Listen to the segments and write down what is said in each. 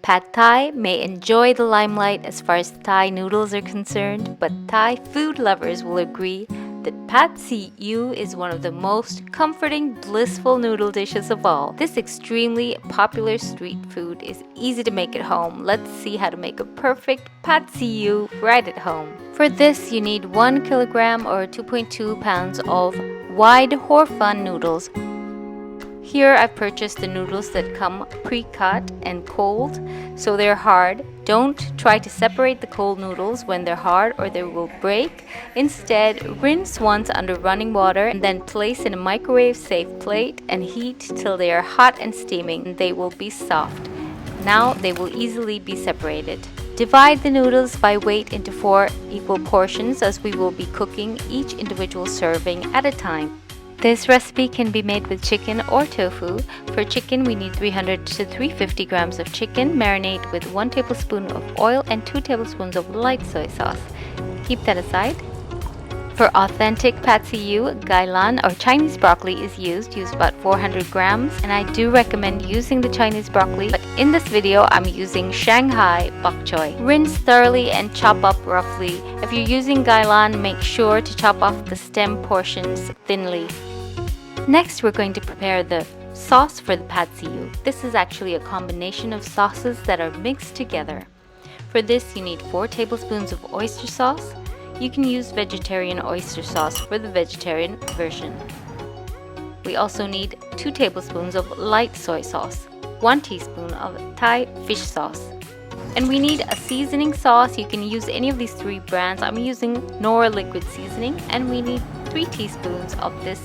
Pad Thai may enjoy the limelight as far as Thai noodles are concerned, but Thai food lovers will agree that Pad See Ew is one of the most comforting, blissful noodle dishes of all. This extremely popular street food is easy to make at home. Let's see how to make a perfect Pad See Ew right at home. For this, you need 1 kilogram or 2.2 pounds of wide hor fun noodles. Here I've purchased the noodles that come pre-cut and cold, so they're hard. Don't try to separate the cold noodles when they're hard or they will break. Instead, rinse once under running water and then place in a microwave-safe plate and heat till they are hot and steaming. They will be soft. Now they will easily be separated. Divide the noodles by weight into 4 equal portions as we will be cooking each individual serving at a time. This recipe can be made with chicken or tofu. For chicken, we need 300 to 350 grams of chicken. Marinate with 1 tablespoon of oil and 2 tablespoons of light soy sauce. Keep that aside. For authentic Pad See Ew, gailan or Chinese broccoli is used. Use about 400 grams, and I do recommend using the Chinese broccoli, but in this video I'm using Shanghai bok choy. Rinse thoroughly and chop up roughly. If you're using gailan, make sure to chop off the stem portions thinly. Next, we're going to prepare the sauce for the Pad See Ew. This is actually a combination of sauces that are mixed together. For this, you need 4 tablespoons of oyster sauce. You can use vegetarian oyster sauce for the vegetarian version. We also need 2 tablespoons of light soy sauce, 1 teaspoon of Thai fish sauce. And we need a seasoning sauce. You can use any of these 3 brands. I'm using Knorr liquid seasoning, and we need 3 teaspoons of this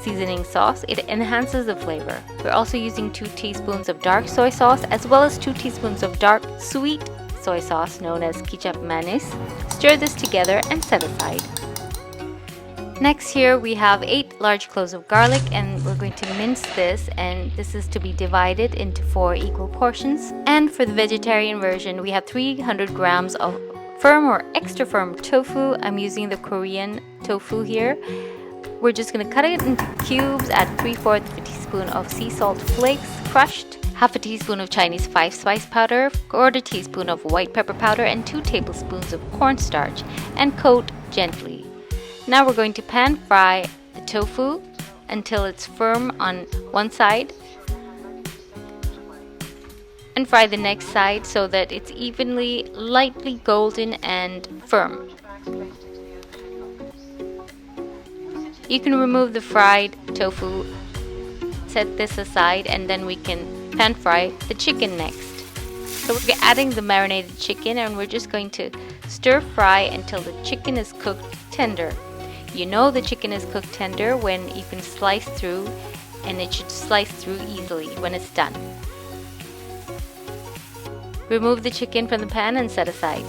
seasoning sauce. It enhances the flavor. We're also using 2 teaspoons of dark soy sauce as well as 2 teaspoons of dark sweet soy sauce known as ketchup mayonnaise. Stir this together and set aside. Next, here we have 8 large cloves of garlic, and we're going to mince this, and this is to be divided into 4 equal portions. And for the vegetarian version, we have 300 grams of firm or extra firm tofu. I'm using the Korean tofu here. We're just going to cut it into cubes, add 3/4 of a teaspoon of sea salt flakes crushed, half a teaspoon of Chinese 5-spice powder, 1/4 teaspoon of white pepper powder, and 2 tablespoons of cornstarch, and coat gently. Now we're going to pan fry the tofu until it's firm on one side, and fry the next side so that it's evenly, lightly golden and firm. You can remove the fried tofu, set this aside, and then we can pan fry the chicken next. So we're adding the marinated chicken, and we're just going to stir fry until the chicken is cooked tender. You know the chicken is cooked tender when you can slice through, and it should slice through easily when it's done. Remove the chicken from the pan and set aside.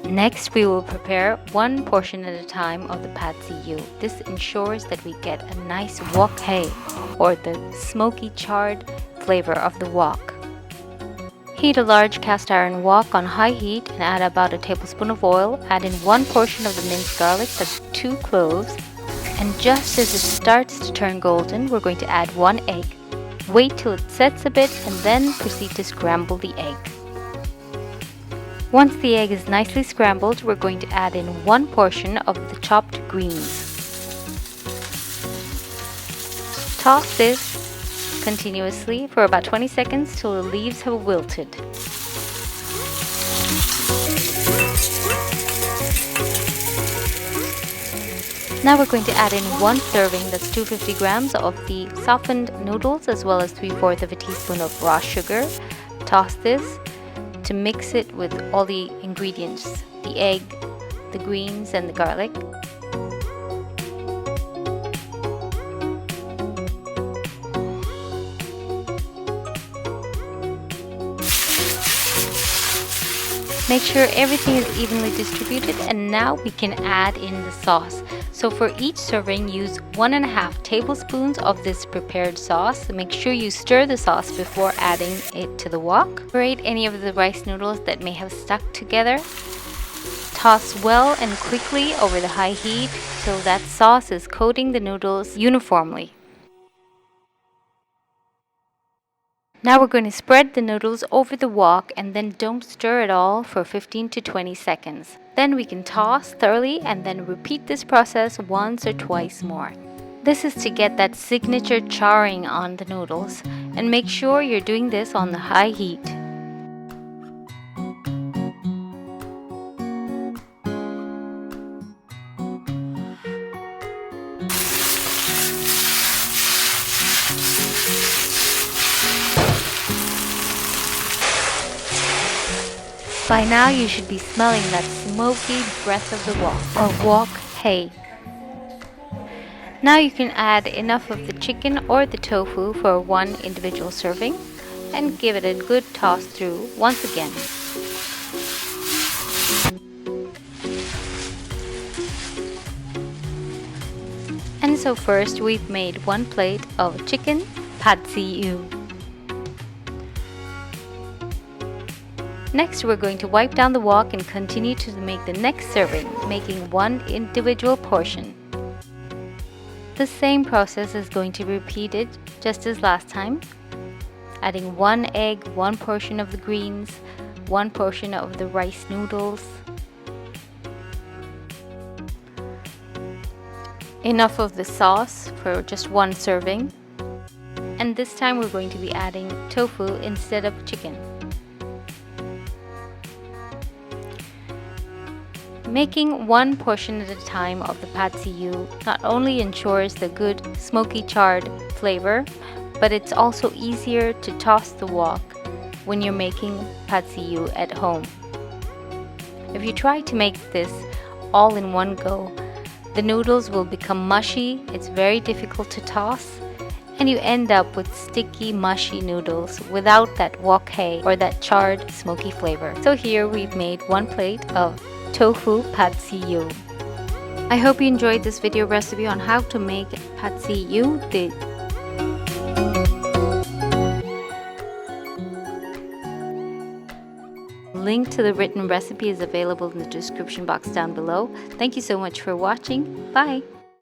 Next, we will prepare 1 portion at a time of the Pad See Ew. This ensures that we get a nice wok-hei, or the smoky charred flavor of the wok. Heat a large cast iron wok on high heat and add about a tablespoon of oil. Add in 1 portion of the minced garlic, that's 2 cloves. And just as it starts to turn golden, we're going to add 1 egg. Wait till it sets a bit and then proceed to scramble the egg. Once the egg is nicely scrambled, we're going to add in 1 portion of the chopped greens. Toss this continuously for about 20 seconds till the leaves have wilted. Now we're going to add in 1 serving, that's 250 grams of the softened noodles, as well as 3/4 of a teaspoon of raw sugar. Toss this to mix it with all the ingredients, the egg, the greens, and the garlic. Make sure everything is evenly distributed, and now we can add in the sauce. So for each serving, use 1.5 tablespoons of this prepared sauce. Make sure you stir the sauce before adding it to the wok. Grate any of the rice noodles that may have stuck together. Toss well and quickly over the high heat till that sauce is coating the noodles uniformly. Now we're going to spread the noodles over the wok and then don't stir at all for 15 to 20 seconds. Then we can toss thoroughly and then repeat this process once or twice more. This is to get that signature charring on the noodles, and make sure you're doing this on the high heat. By now you should be smelling that smoky breath of the wok, or wok hay. Now you can add enough of the chicken or the tofu for one individual serving and give it a good toss through once again. And so first we've made one plate of chicken Pad See Ew. Next we're going to wipe down the wok and continue to make the next serving, making one individual portion. The same process is going to be repeated just as last time, adding one egg, one portion of the greens, one portion of the rice noodles, enough of the sauce for just one serving, and this time we're going to be adding tofu instead of chicken. Making one portion at a time of the Pad See Ew not only ensures the good smoky charred flavor, but it's also easier to toss the wok when you're making Pad See Ew at home. If you try to make this all in one go, the noodles will become mushy, it's very difficult to toss, and you end up with sticky, mushy noodles without that wok hay or that charred, smoky flavor. So here we've made one plate of Tofu Pad See Ew. I hope you enjoyed this video recipe on how to make Pad See Ew. The link to the written recipe is available in the description box down below. Thank you so much for watching. Bye!